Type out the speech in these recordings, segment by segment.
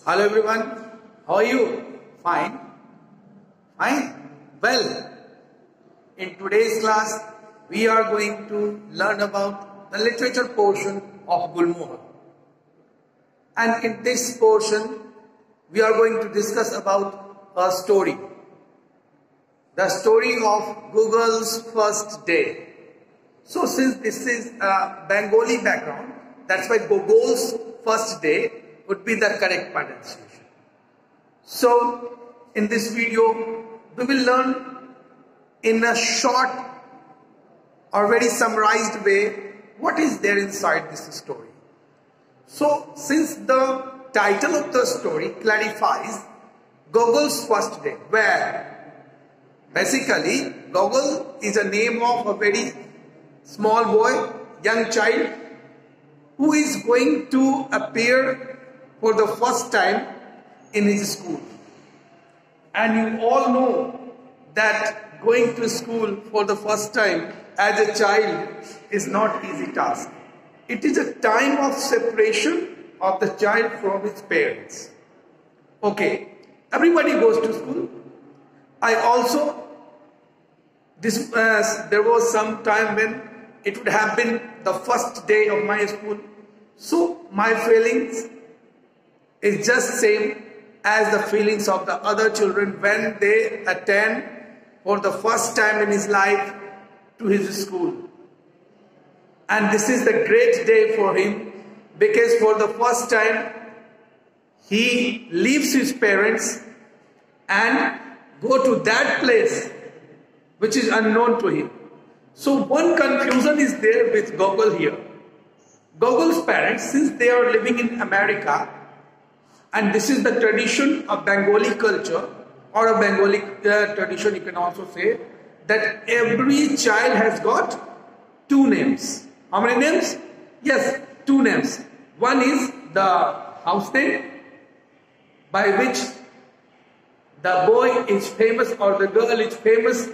Hello everyone, how are you? Fine? Fine? Well, in today's class, we are going to learn about the literature portion of Gulmohar. And in this portion, we are going to discuss about a story. The story of Google's first day. So since this is a Bengali background, that's why Google's first day would be the correct pronunciation. So in this video, we will learn in a short or very summarized way what is there inside this story. So since the title of the story clarifies Google's first day, where basically Google is a name of a very small boy, young child, who is going to appear for the first time in his school. And you all know that going to school for the first time as a child is not easy task. It is a time of separation of the child from his parents. Okay, everybody goes to school. I also, there was some time when it would have been the first day of my school. So my feelings is just same as the feelings of the other children when they attend for the first time in his life to his school. And this is the great day for him because for the first time he leaves his parents and go to that place which is unknown to him. So one confusion is there with Google here. Google's parents, since they are living in America, and this is the tradition of Bengali culture, or a Bengali tradition you can also say, that every child has got two names. How many names? Yes, two names. One is the house name, by which the boy is famous or the girl is famous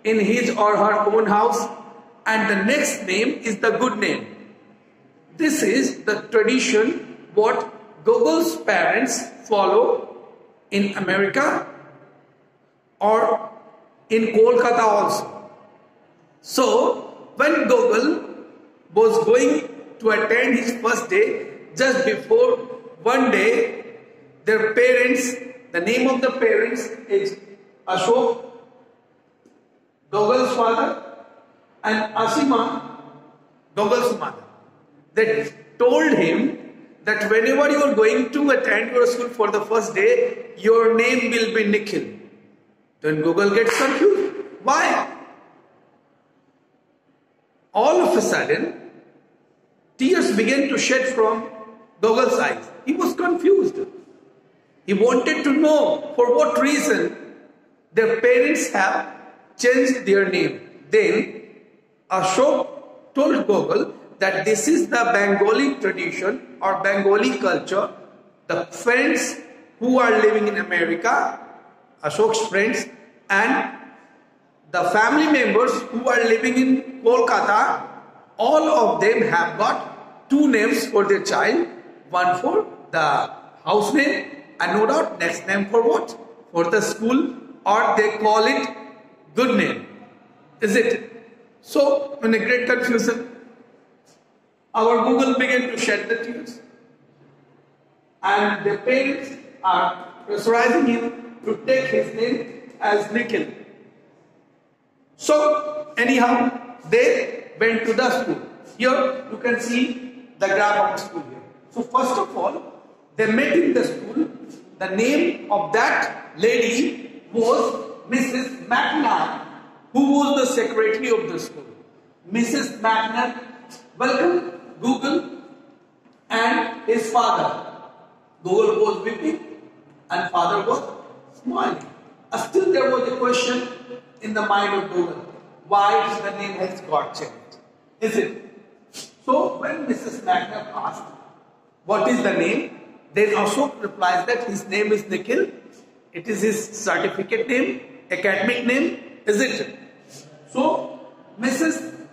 in his or her own house, and the next name is the good name. This is the tradition what Google's parents follow in America or in Kolkata also. So when Google was going to attend his first day, just before one day, their parents, the name of the parents is Ashok, Google's father, and Asima, Google's mother. They told him that whenever you are going to attend your school for the first day, your name will be Nikhil. Then Google gets confused. Why? All of a sudden, tears began to shed from Google's eyes. He was confused. He wanted to know for what reason their parents have changed their name. Then Ashok told Google that this is the Bengali tradition or Bengali culture. The friends who are living in America, Ashok's friends, and the family members who are living in Kolkata, all of them have got two names for their child. One for the house name and no doubt next name for what? For the school, or they call it good name. Is it? So in a great confusion, our Google began to shed the tears, and the parents are pressurizing him to take his name as Nikhil. So anyhow, they went to the school. Here you can see the graph of the school here. So first of all, they met in the school. The name of that lady was Mrs. McNabb, who was the secretary of the school. Mrs. McNabb welcomed Google and his father. Google was weeping and father was smiling. Still there was a question in the mind of Google. Why the name has got changed? Is it? So when Mrs. McNabb asked, what is the name? Then Ashok replies that his name is Nikhil. It is his certificate name, academic name. Is it? So Mrs.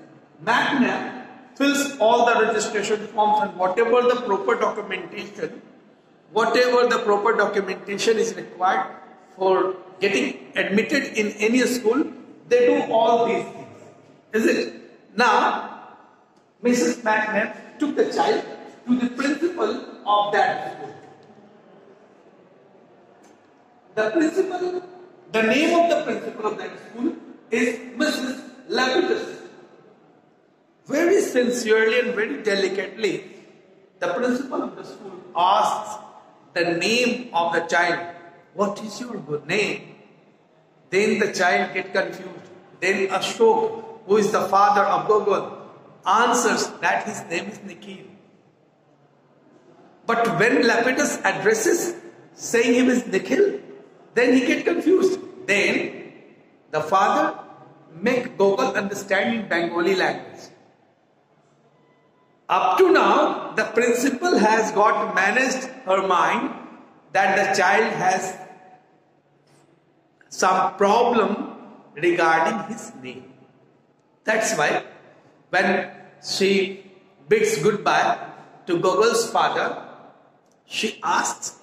McNabb fills all the registration forms and whatever the proper documentation whatever the proper documentation is required for getting admitted in any school, they do all these things. Is it? Now, Mrs. McNabb took the child to the principal of that school. The name of the principal of that school is Mrs. Lapidus. Very sincerely and very delicately, the principal of the school asks the name of the child. What is your good name? Then the child gets confused. Then Ashok, who is the father of Gogol, answers that his name is Nikhil. But when Lapidus addresses saying him is Nikhil, then he gets confused. Then the father makes Gogol understand in Bengali language. Up to now, the principal has got managed her mind that the child has some problem regarding his name. That's why when she bids goodbye to Gogol's father, she asks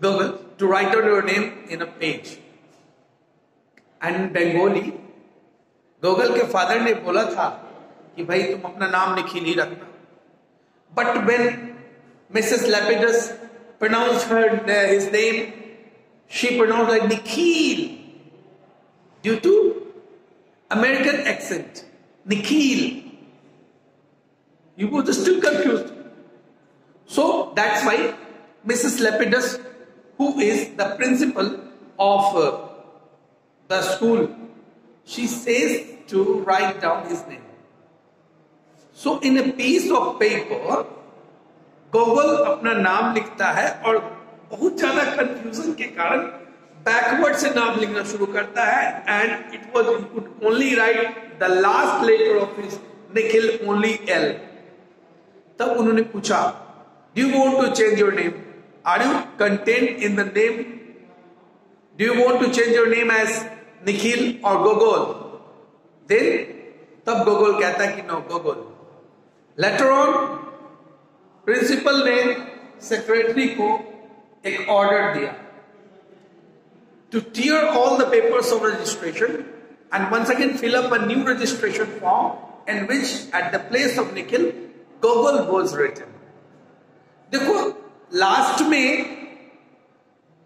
Gogol to write down your name in a page. And in Bengali, Gogol के father ने बोला था कि भाई तुम अपना नाम निखिल ही रखना. But when Mrs. Lapidus pronounced his name, she pronounced like Nikhil due to American accent. Nikhil. You were still confused. So that's why Mrs. Lapidus, who is the principal of the school, she says to write down his name. So in a piece of paper, Gogol अपना नाम लिखता है और बहुत ज़्यादा confusion के कारण backward से नाम लिखना शुरू करता है, and he could only write the last letter of his Nikhil only L. तब उन्होंने पूछा, do you want to change your name? Are you content in the name? Do you want to change your name as Nikhil or Gogol? Then तब Gogol कहता है कि no, Gogol. Later on, principal ने secretary को एक order दिया to tear all the papers of registration and once again fill up a new registration form in which at the place of Nikhil, Gogol was written. देखो, last में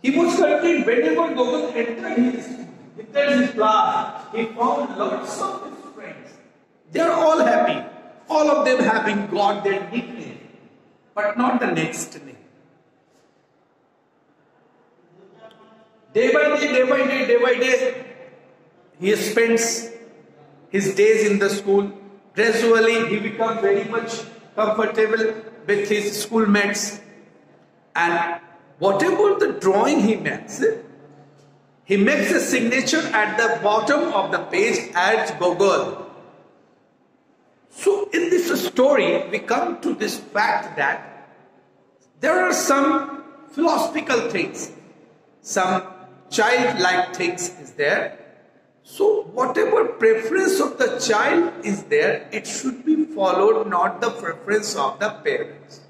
he was content whenever Gogol entered his class, he found lots of his friends. They are all happy. All of them having got their nickname, but not the next name. Day by day, he spends his days in the school. Gradually, he becomes very much comfortable with his schoolmates. And whatever the drawing he makes a signature at the bottom of the page as Gogol. So in this story, we come to this fact that there are some philosophical things, some childlike things is there. So whatever preference of the child is there, it should be followed, not the preference of the parents.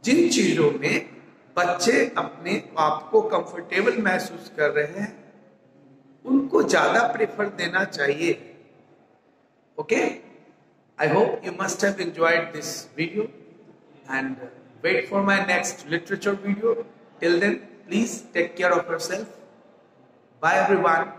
जिन चीजों में बच्चे अपने आप को comfortable महसूस कर रहे हैं, उनको ज्यादा प्रेफर देना चाहिए. Okay, I hope you must have enjoyed this video and wait for my next literature video. Till then, please take care of yourself. Bye everyone.